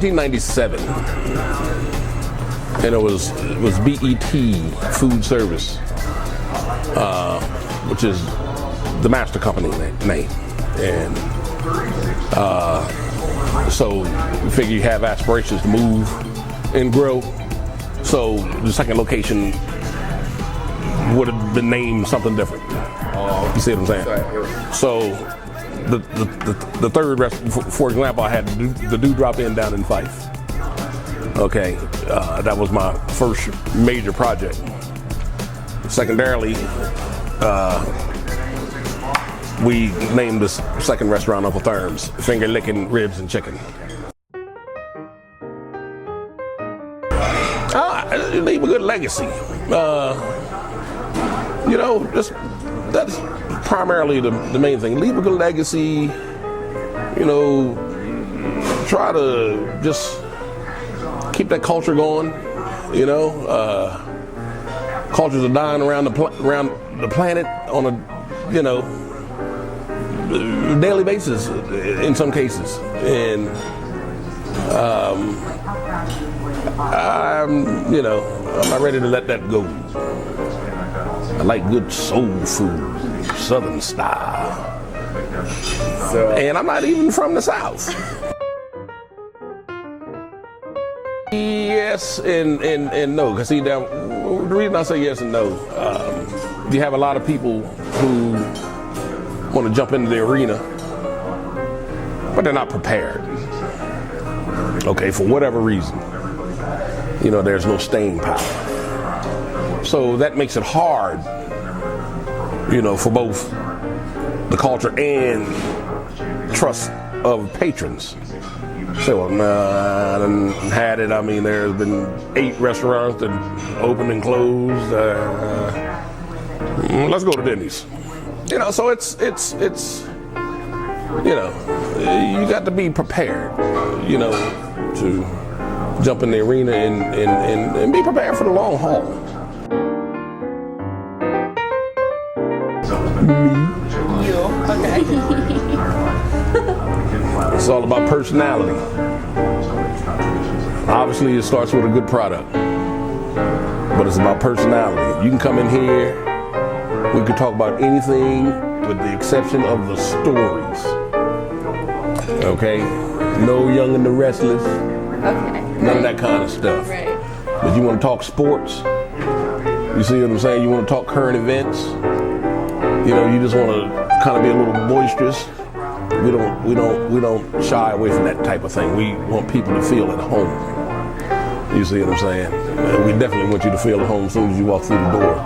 1997, and it was BET Food Service, which is the master company name, and so we figure you have aspirations to move and grow. So the second location would have been named something different. You see what I'm saying? So the third restaurant, for example, I had the Dewdrop Inn down in Fife. Okay, that was my first major project. Secondarily, we named this second restaurant Uncle Thurm's, finger licking ribs and chicken. Leave a good legacy. You know, that's primarily the main thing. Leave a good legacy. You know, try to just keep that culture going. You know, cultures are dying around the planet on a, you know, daily basis in some cases, and I'm not ready to let that go. I like good soul food, Southern style, and I'm not even from the South. Yes and no, because see, now the reason I say yes and no, you have a lot of people who want to jump into the arena, but they're not prepared. Okay, for whatever reason, you know, there's no staying power. So that makes it hard, you know, for both the culture and trust of patrons. So, well, nah, I done had it. I mean, there's been 8 restaurants that opened and closed. Let's go to Denny's. You know, so it's you know, you got to be prepared, you know, to jump in the arena and be prepared for the long haul. You, okay. It's all about personality. Obviously, it starts with a good product, but it's about personality. You can come in here, we could talk about anything with the exception of the stories. Okay? No Young and the Restless. Okay. None of that kind of stuff. Right. But you want to talk sports? You see what I'm saying? You want to talk current events? You know, you just want to kind of be a little boisterous. We don't shy away from that type of thing. We want people to feel at home. You see what I'm saying? And we definitely want you to feel at home as soon as you walk through the door.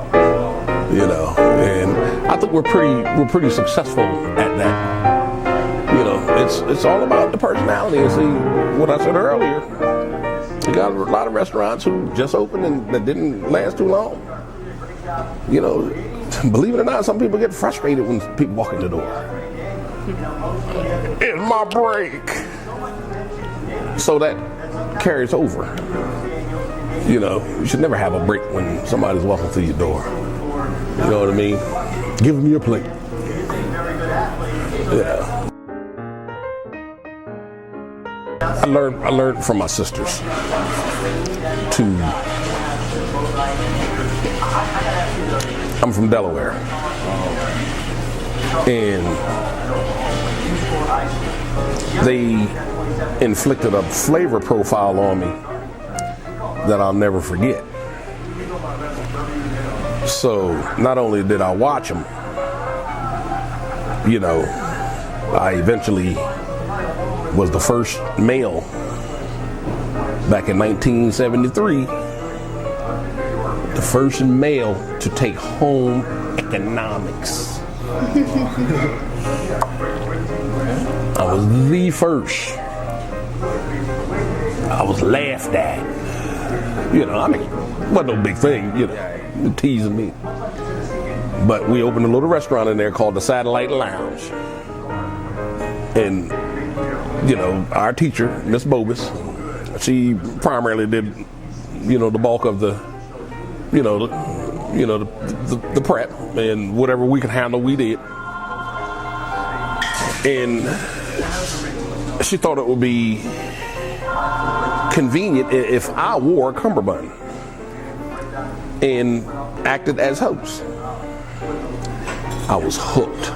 You know, and I think we're pretty successful at that. You know, it's all about the personality. And see, what I said earlier, you got a lot of restaurants who just opened and that didn't last too long. You know, believe it or not, some people get frustrated when people walk in the door. It's my break. So that carries over. You know, you should never have a break when somebody's walking through your door. You know what I mean? Give them your plate. Yeah. I learned from my sisters I'm from Delaware, and they inflicted a flavor profile on me that I'll never forget. So not only did I watch them, you know, I eventually was the first male back in 1973, the first male to take home economics. I was the first. I was laughed at. You know, I mean, wasn't no big thing, you know, teasing me. But we opened a little restaurant in there called the Satellite Lounge. And, you know, our teacher, Miss Bobus, she primarily did, you know, the bulk of the, the prep, and whatever we could handle, we did. And she thought it would be convenient if I wore a cummerbund and acted as host. I was hooked.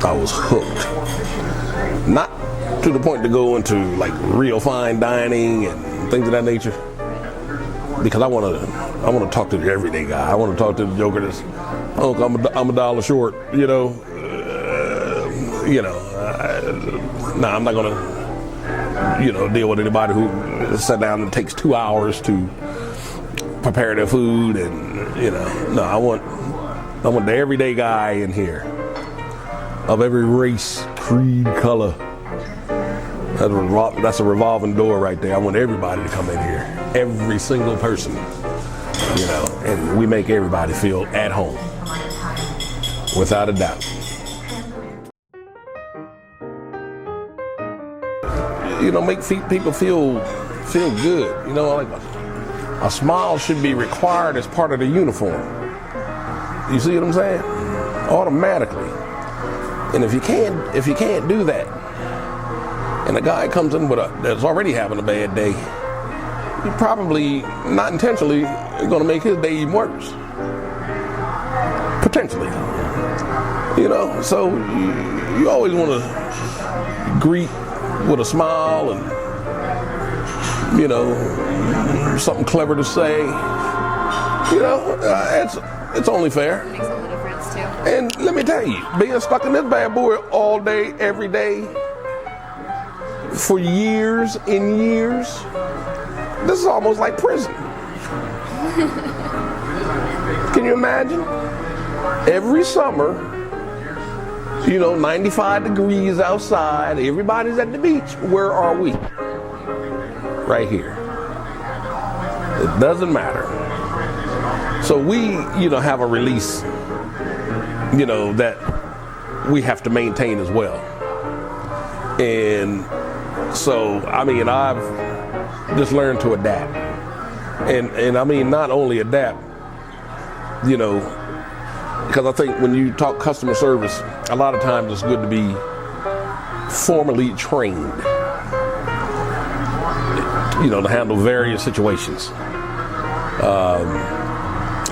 I was hooked. Not to the point to go into like real fine dining and things of that nature, because I want to talk to the everyday guy. I want to talk to the joker that's, Uncle, I'm a dollar short, you know. Nah, I'm not gonna, deal with anybody who sat down and takes 2 hours to prepare their food, and no, I want the everyday guy in here, of every race, creed, color. That's a revolving door right there. I want everybody to come in here, every single person, and we make everybody feel at home, without a doubt. Make people feel good. Like a smile should be required as part of the uniform. You see what I'm saying? Automatically. And if you can't do that, and a guy comes in that's already having a bad day, you probably, not intentionally, going to make his day even worse. Potentially. So you always want to greet with a smile and, something clever to say. It's only fair. It makes all the difference too. And let me tell you, being stuck in this bad boy all day, every day, for years and years, this is almost like prison. Can you imagine? Every summer, 95 degrees outside, everybody's at the beach. Where are we? Right here. It doesn't matter. So we, have a release, that we have to maintain as well. And so, I've just learned to adapt. And not only adapt, because I think when you talk customer service, a lot of times it's good to be formally trained, to handle various situations.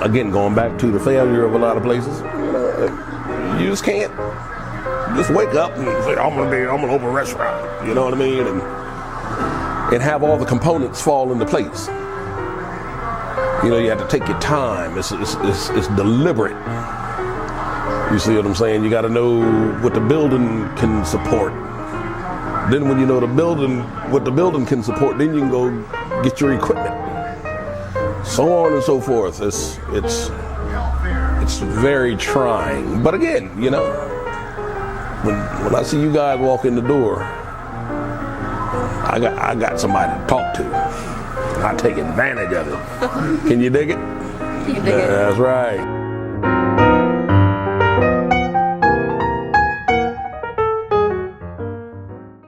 Again, going back to the failure of a lot of places, you just can't just wake up and say, I'm gonna open a restaurant, you know what I mean? And have all the components fall into place. You have to take your time. It's deliberate. You see what I'm saying? You got to know what the building can support. Then when you know what the building can support, then you can go get your equipment. So on and so forth. It's very trying. But again, when I see you guys walk in the door, I got somebody to talk to. I take advantage of it. Can you dig it? You can dig it. That's right.